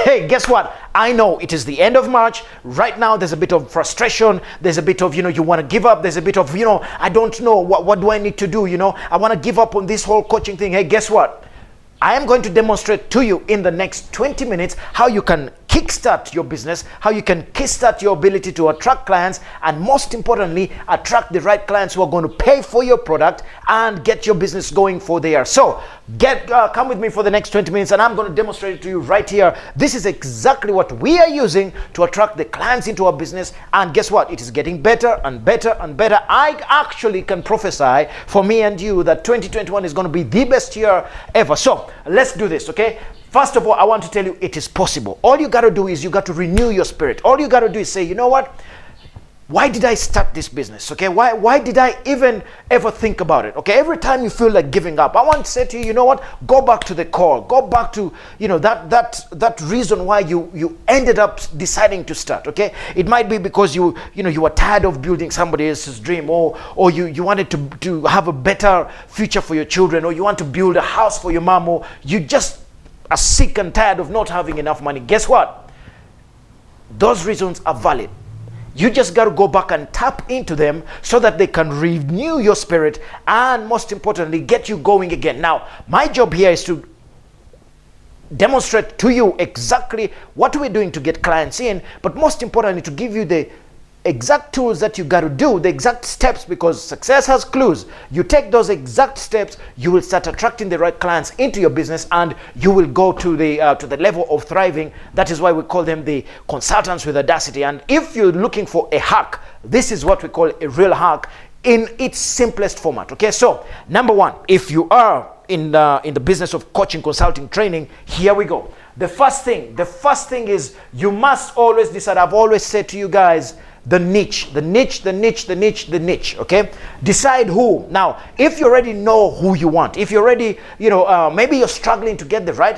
Hey, guess what? I know it is the end of March. Right now, there's a bit of frustration. There's a bit of, you want to give up. There's a bit of, I don't know. What do I need to do? I want to give up on this whole coaching thing. Hey, guess what? I am going to demonstrate to you in the next 20 minutes how you can kickstart your business, how you can kickstart your ability to attract clients, and most importantly, attract the right clients who are going to pay for your product and get your business going for the year. So come with me for the next 20 minutes and I'm going to demonstrate it to you right here. This is exactly what we are using to attract the clients into our business. And guess what? It is getting better and better and better. I actually can prophesy for me and you that 2021 is going to be the best year ever. So let's do this, okay? First of all, I want to tell you it is possible. All you got to do is you got to renew your spirit. All you got to do is say, you know what? Why did I start this business? Okay, why did I even ever think about it? Okay, every time you feel like giving up, I want to say to you, you know what? Go back to the core. Go back to, that reason why you ended up deciding to start. Okay, it might be because you were tired of building somebody else's dream, or you wanted to have a better future for your children, or you want to build a house for your mom, or you just are sick and tired of not having enough money. Guess what? Those reasons are valid. You just got to go back and tap into them so that they can renew your spirit and, most importantly, get you going again. Now, my job here is to demonstrate to you exactly what we're doing to get clients in, but most importantly, to give you the exact tools that you got to do, the exact steps, because success has clues. You take those exact steps, you will start attracting the right clients into your business, and you will go to the level of thriving. That is why we call them the consultants with audacity. And if you're looking for a hack, this is what we call a real hack in its simplest format. Okay, so number one, if you are in the business of coaching, consulting, training, here we go. The first thing is you must always decide. I've always said to you guys, the niche, okay? Decide who. Now, if you already know who you want, if you already, maybe you're struggling to get the right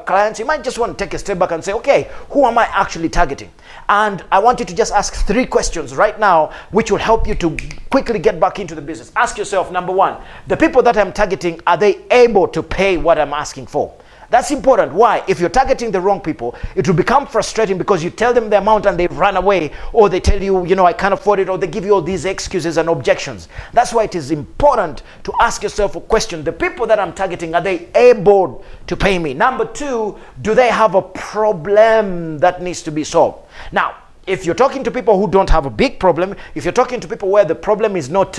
clients, you might just want to take a step back and say, okay, who am I actually targeting? And I want you to just ask 3 questions right now, which will help you to quickly get back into the business. Ask yourself, number one, the people that I'm targeting, are they able to pay what I'm asking for? That's important. Why? If you're targeting the wrong people, it will become frustrating because you tell them the amount and they run away, or they tell you, I can't afford it, or they give you all these excuses and objections. That's why it is important to ask yourself a question. The people that I'm targeting, are they able to pay me? Number 2, do they have a problem that needs to be solved? Now, if you're talking to people who don't have a big problem, if you're talking to people where the problem is not,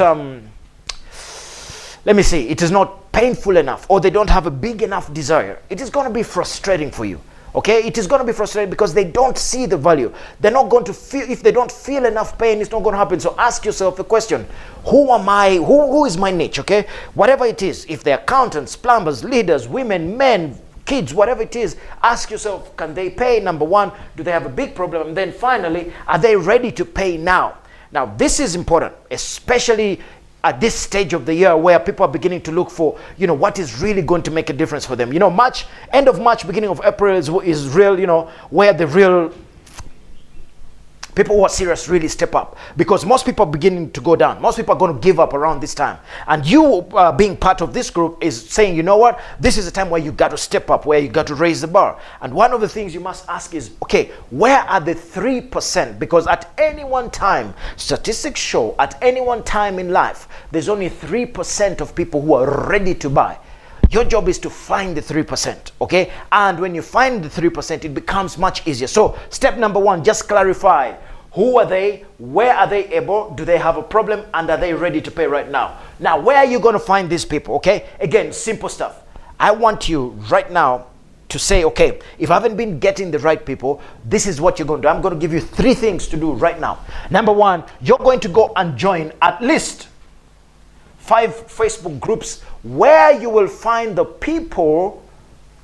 it is not painful enough, or they don't have a big enough desire, it is going to be frustrating for you. Okay, it is going to be frustrating because they don't see the value. They're not going to feel, if they don't feel enough pain, it's not going to happen. So ask yourself a question. Who am I? Who is my niche? Okay, whatever it is, if they're accountants, plumbers, leaders, women, men, kids, whatever it is, ask yourself, can they pay? Number 1, do they have a big problem? And then finally, are they ready to pay now? Now, this is important, especially at this stage of the year where people are beginning to look for, what is really going to make a difference for them. March, end of March, beginning of April is real, where the real people who are serious really step up, because most people are beginning to go down. Most people are going to give up around this time. And you being part of this group is saying, you know what, this is a time where you got to step up, where you got to raise the bar. And one of the things you must ask is, okay, where are the 3%? Because at any one time, statistics show at any one time in life, there's only 3% of people who are ready to buy. Your job is to find the 3%, okay? And when you find the 3%, it becomes much easier. So step number 1, just clarify. Who are they? Where are they able? Do they have a problem? And are they ready to pay right now? Now, where are you going to find these people, okay? Again, simple stuff. I want you right now to say, okay, if I haven't been getting the right people, this is what you're going to do. I'm going to give you 3 things to do right now. Number 1, you're going to go and join at least 5 Facebook groups where you will find the people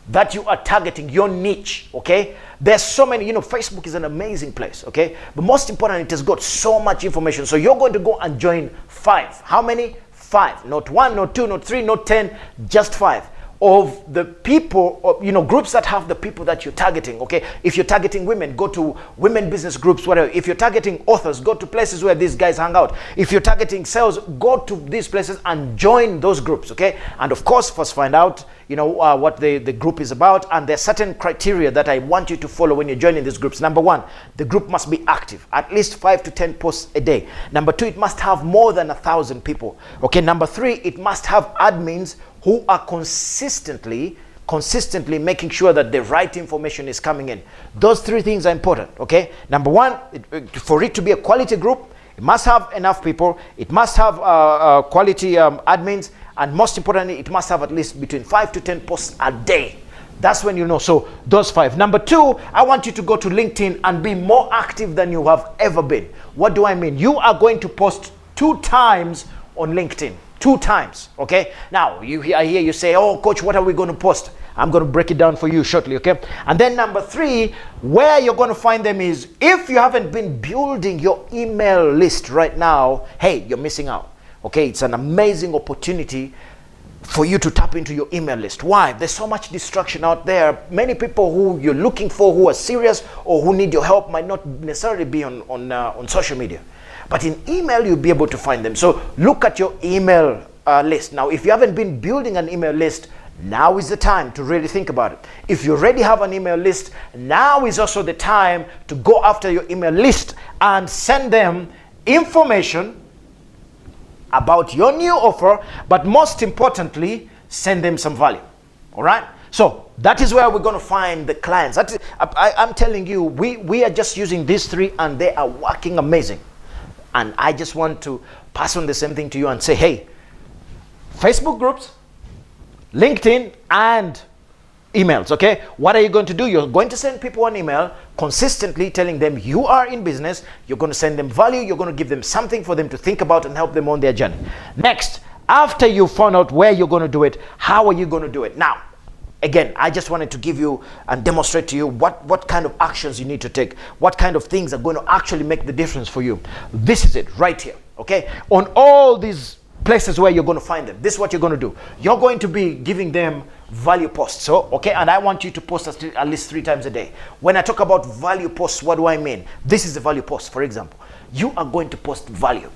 that you are targeting, your niche, okay? There's so many, Facebook is an amazing place, okay? But most important, it has got so much information. So you're going to go and join 5. How many? 5. Not 1, not 2, not 3, not 10, just 5. of the people, or, groups that have the people that you're targeting. Okay, if you're targeting women, go to women business groups, whatever. If you're targeting authors, go to places where these guys hang out. If you're targeting sales, go to these places and join those groups. Okay, and of course, first find out what the group is about, and there's certain criteria that I want you to follow when you're joining these groups. Number one, the group must be active, at least 5 to 10 posts a day. Number two, it must have more than 1,000 people. Okay, number three, it must have admins who are consistently making sure that the right information is coming in. Those three things are important. Okay, number one, for it to be a quality group, it must have enough people, it must have quality admins, and most importantly, it must have at least between 5 to 10 posts a day. That's when you know. So those 5. Number 2, I want you to go to LinkedIn and be more active than you have ever been. What do I mean? You are going to post 2 times on LinkedIn. 2 times. Okay. Now I hear you say, "Oh, coach, what are we going to post?" I'm going to break it down for you shortly. Okay. And then number 3, where you're going to find them is, if you haven't been building your email list right now, hey, you're missing out. Okay, it's an amazing opportunity for you to tap into your email list. Why? There's so much distraction out there. Many people who you're looking for, who are serious or who need your help, might not necessarily be on social media. But in email, you'll be able to find them. So look at your email list. Now, if you haven't been building an email list, now is the time to really think about it. If you already have an email list, now is also the time to go after your email list and send them information about your new offer, but most importantly, send them some value. All right? So that is where we're going to find the clients. I'm telling you, we are just using these 3 and they are working amazing. And I just want to pass on the same thing to you and say, hey, Facebook groups, LinkedIn, and emails. Okay, what are you going to do? You're going to send people an email consistently telling them you are in business. You're going to send them value. You're going to give them something for them to think about and help them on their journey. Next, after you found out where you're going to do it, how are you going to do it? Now, again, I just wanted to give you and demonstrate to you what kind of actions you need to take, what kind of things are going to actually make the difference for you. This is it right here. Okay, on all these places where you're going to find them, this is what you're going to do. You're going to be giving them value posts. So, okay, and I want you to post at least 3 times a day. When I talk about value posts, what do I mean? This is a value post. For example, you are going to post value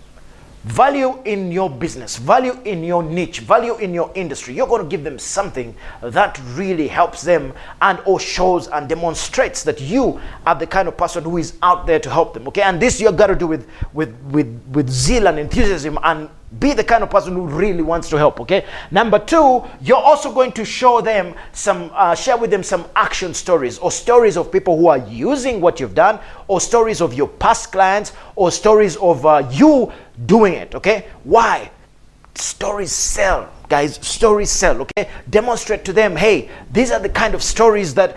in your business, value in your niche, value in your industry. You're going to give them something that really helps them and or shows and demonstrates that you are the kind of person who is out there to help them. Okay, and this you've got to do with zeal and enthusiasm, and be the kind of person who really wants to help. Okay, number 2, you're also going to show them share with them some action stories, or stories of people who are using what you've done, or stories of your past clients, or stories of you doing it. Okay, why? Stories sell, guys. Stories sell. Okay, demonstrate to them, hey, these are the kind of stories that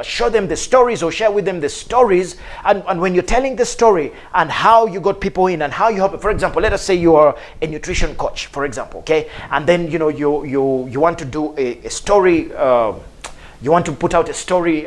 show them the stories, or share with them the stories. And when you're telling the story and how you got people in and how you help. For example, let us say you are a nutrition coach, for example. Okay, and then you want to do a story. You want to put out a story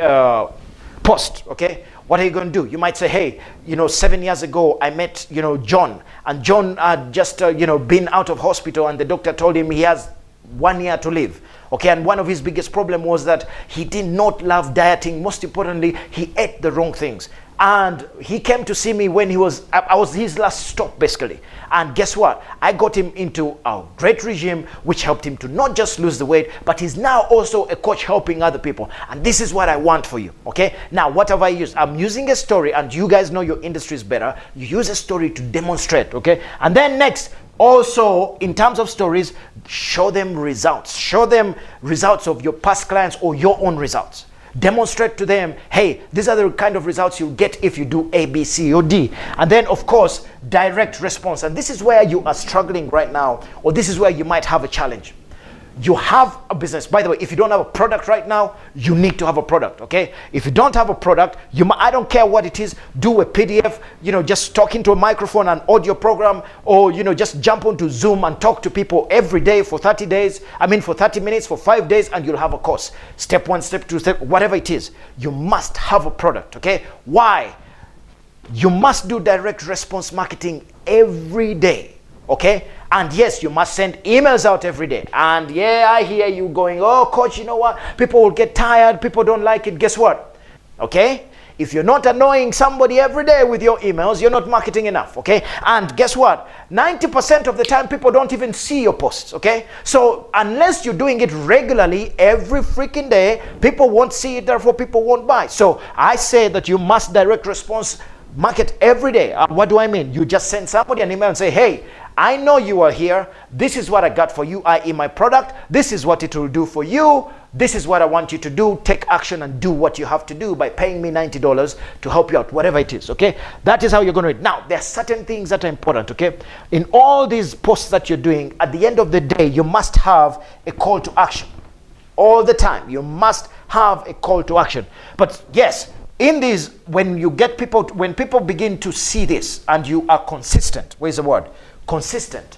post. Okay. What are you going to do? You might say, hey, 7 years ago, I met, John, and John had just, been out of hospital, and the doctor told him he has 1 year to live. Okay, and one of his biggest problem was that he did not love dieting. Most importantly, he ate the wrong things. And he came to see me when I was his last stop, basically. And guess what? I got him into a great regime, which helped him to not just lose the weight, but he's now also a coach helping other people. And this is what I want for you. Okay, now what have I used? I'm using a story, and you guys know your industry is better. You use a story to demonstrate. Okay, and then next, also in terms of stories, show them results. Show them results of your past clients or your own results. Demonstrate to them, hey, these are the kind of results you get if you do A, B, C, or D. And then, of course, direct response. And this is where you are struggling right now, or this is where you might have a challenge. You have a business. By the way, if you don't have a product right now, you need to have a product. Okay, if you don't have a product, I don't care what it is, do a PDF, just talk into a microphone, an audio program, or just jump onto Zoom and talk to people every day for 30 minutes for 5 days, and you'll have a course. Step 1, step 2, whatever it is, you must have a product. Okay, why? You must do direct response marketing every day. okay? And yes, you must send emails out every day. And yeah, I hear you going, oh, coach, you know what? People will get tired. People don't like it. Guess what? Okay? If you're not annoying somebody every day with your emails, you're not marketing enough, okay? And guess what? 90% of the time, people don't even see your posts, okay? So unless you're doing it regularly, every freaking day, people won't see it, therefore people won't buy. So I say that you must direct response market every day. What do I mean? You just send somebody an email and say, hey, I know you are here. This is what I got for you, i.e. my product. This is what it will do for you. This is what I want you to do. Take action and do what you have to do by paying me $90 to help you out, whatever it is, okay? That is how you're going to do it. Now, there are certain things that are important, okay? In all these posts that you're doing, at the end of the day, you must have a call to action. All the time, you must have a call to action. But yes, in these, when you get people, when people begin to see this and you are consistent, where's the word? Consistent.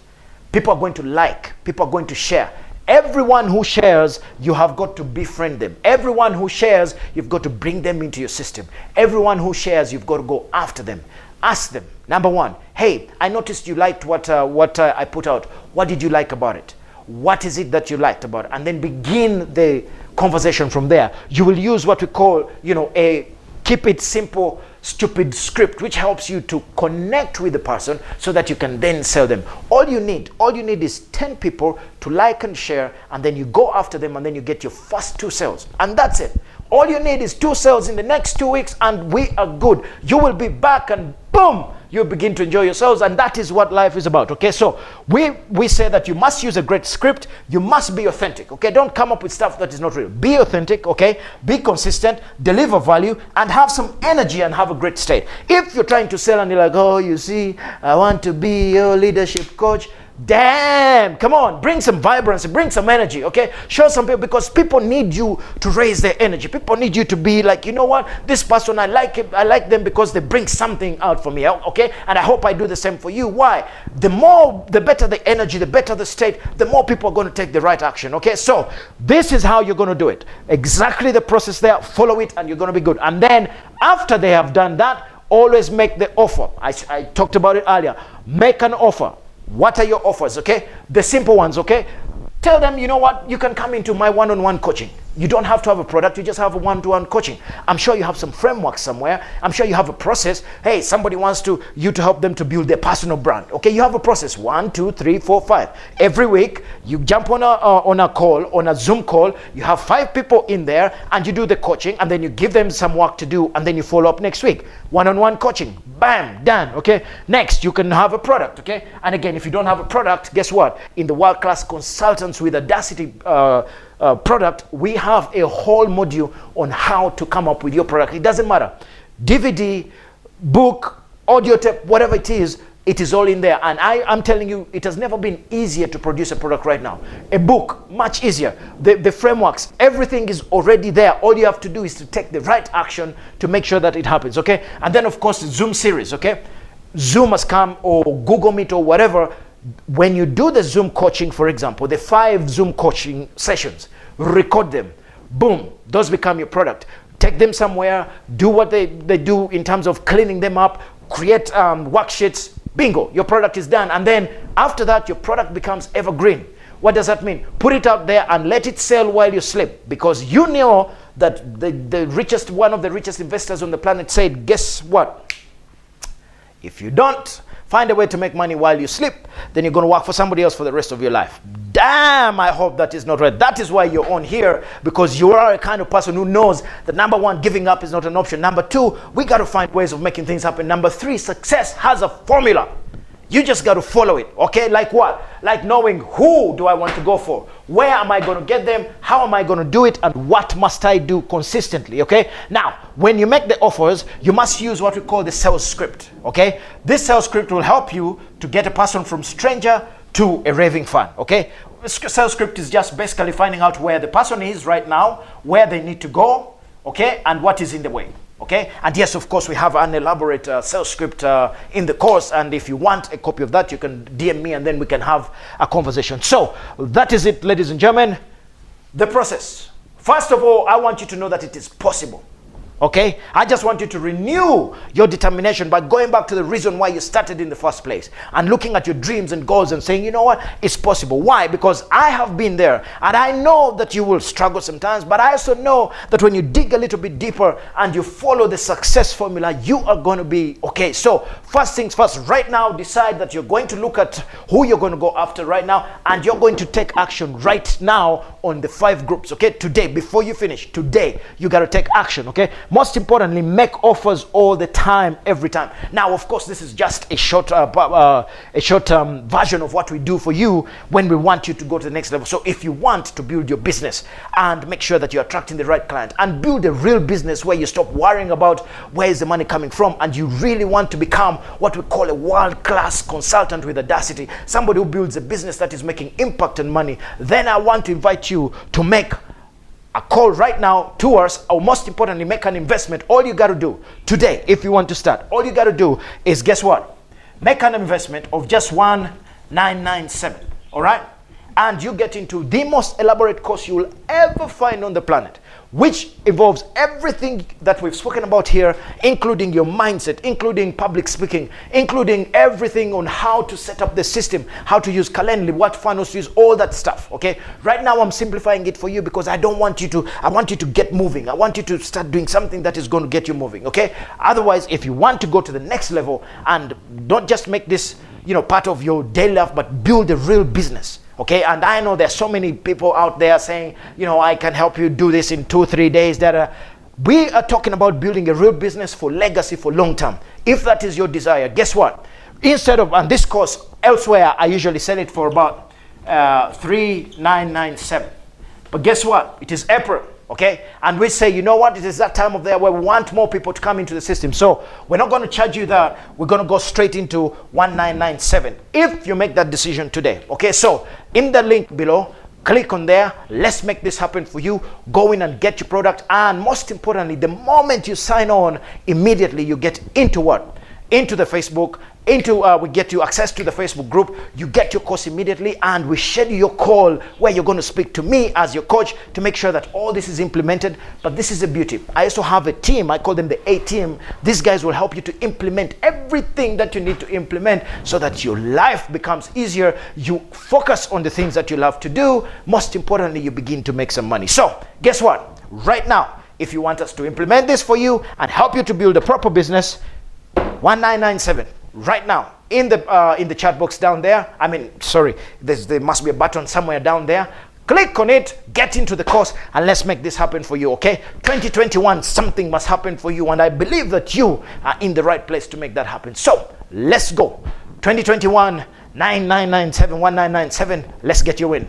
People are going to like, people are going to share. Everyone who shares, you have got to befriend them. Everyone who shares, you've got to bring them into your system. Everyone who shares, you've got to go after them. Ask them. Number one, hey, I noticed you liked what I put out. What did you like about it? What is it that you liked about it? And then begin the conversation from there. You will use what we call, a keep it simple, stupid script, which helps you to connect with the person so that you can then sell them. All you need is 10 people to like and share, and then you go after them, and then you get your first 2 sales. And that's it. All you need is 2 sales in the next 2 weeks, and we are good. You will be back, and boom, you begin to enjoy yourselves, and that is what life is about, okay? So we say that you must use a great script. You must be authentic, okay? Don't come up with stuff that is not real. Be authentic, okay? Be consistent, deliver value, and have some energy and have a great state. If you're trying to sell and you're like, oh, you see, I want to be your leadership coach, damn, come on, bring some vibrancy, bring some energy, okay? Show some people, because people need you to raise their energy. People need you to be like, you know what, this person, I like him, I like them because they bring something out for me, okay? And I hope I do the same for you. Why? The better the energy, the better the state, the more people are going to take the right action, okay? So this is how you're going to do it. Exactly the process there, follow it, and you're going to be good. And then after they have done that, always make the offer. I talked about it earlier. Make an offer. What are your offers, okay? The simple ones, okay? Tell them, you know what, you can come into my one-on-one coaching. You don't have to have a product, you just have a one-to-one coaching. I'm sure you have some framework somewhere. I'm sure you have a process. Hey, somebody wants you to help them to build their personal brand. Okay, you have a process, 1, 2, 3, 4, 5. Every week, you jump on a call, on a Zoom call, you have 5 people in there, and you do the coaching, and then you give them some work to do, and then you follow up next week. One-on-one coaching, bam, done, okay? Next, you can have a product, okay? And again, if you don't have a product, guess what? In the world-class consultants with Audacity product, we have a whole module on how to come up with your product. It doesn't matter. DVD, book, audio tape, whatever it is all in there. And I'm telling you, it has never been easier to produce a product right now. A book, much easier. The frameworks, everything is already there. All you have to do is to take the right action to make sure that it happens, okay? And then, of course, the Zoom series, okay? Zoom has come, or Google Meet, or whatever. When you do the Zoom coaching, for example, the 5 Zoom coaching sessions, record them. Boom, those become your product. Take them somewhere, do what they do in terms of cleaning them up, create worksheets, bingo, your product is done. And then after that, your product becomes evergreen. What does that mean? Put it out there and let it sell while you sleep, because you know that one of the richest investors on the planet said, guess what? If you don't find a way to make money while you sleep, then you're going to work for somebody else for the rest of your life. Damn, I hope that is not right. That is why you're on here, because you are a kind of person who knows that number 1, giving up is not an option. Number 2, we got to find ways of making things happen. Number 3, success has a formula. You just got to follow it, okay? Like what? Like knowing who do I want to go for? Where am I going to get them? How am I going to do it? And what must I do consistently, okay? Now, when you make the offers, you must use what we call the sales script, okay? This sales script will help you to get a person from stranger to a raving fan, okay? Sales script is just basically finding out where the person is right now, where they need to go, okay? And what is in the way. Okay, and yes, of course, we have an elaborate sales script in the course, and if you want a copy of that, you can DM me and then we can have a conversation. So that is it, ladies and gentlemen. The process. First of all, I want you to know that it is possible. Okay, I just want you to renew your determination by going back to the reason why you started in the first place and looking at your dreams and goals and saying, you know what, it's possible. Why? Because I have been there, and I know that you will struggle sometimes, but I also know that when you dig a little bit deeper and you follow the success formula, you are going to be okay. So first things first, right now, decide that you're going to look at who you're going to go after right now, and you're going to take action right now on the 5 groups. Okay, today, before you finish today, you got to take action. Okay, most importantly, make offers all the time, every time. Now, of course, this is just a short version of what we do for you when we want you to go to the next level. So if you want to build your business and make sure that you're attracting the right client and build a real business where you stop worrying about where is the money coming from, and you really want to become what we call a world-class consultant with audacity, somebody who builds a business that is making impact and money, then I want to invite you to make a call right now to us, or most importantly, make an investment. All you got to do today, if you want to start, all you got to do is, guess what? Make an investment of just 1997, all right? And you get into the most elaborate course you will ever find on the planet, which involves everything that we've spoken about here, including your mindset, including public speaking, including everything on how to set up the system, how to use Calendly, what funnels to use, all that stuff, okay? Right now, I'm simplifying it for you because I want you to get moving. I want you to start doing something that is going to get you moving, okay? Otherwise, if you want to go to the next level and don't just make this, part of your daily life, but build a real business. Okay, and I know there's so many people out there saying, I can help you do this in 2-3 days. We are talking about building a real business for legacy, for long term. If that is your desire, guess what? Instead of, on this course, elsewhere, I usually sell it for about 3,997. But guess what? It is April. Okay, and we say, you know what, it is that time of the year where we want more people to come into the system, so we're not going to charge you that. We're going to go straight into 1997 if you make that decision today. Okay, so in the link below, click on there. Let's make this happen for you. Go in and get your product, and most importantly, the moment you sign on, immediately you get into what? Into the Facebook, we get you access to the Facebook group, you get your course immediately, and we schedule your call where you're going to speak to me as your coach to make sure that all this is implemented. But this is the beauty. I also have a team. I call them the A team. These guys will help you to implement everything that you need to implement so that your life becomes easier. You focus on the things that you love to do. Most importantly, you begin to make some money. So guess what? Right now, if you want us to implement this for you and help you to build a proper business, 1997 right now in the chat box down there. There must be a button somewhere down there. Click on it, get into the course, and let's make this happen for you. Okay, 2021, something must happen for you, and I believe that you are in the right place to make that happen. So let's go. 2021, 9997, 1997. Let's get you in.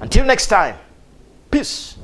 Until next time, peace.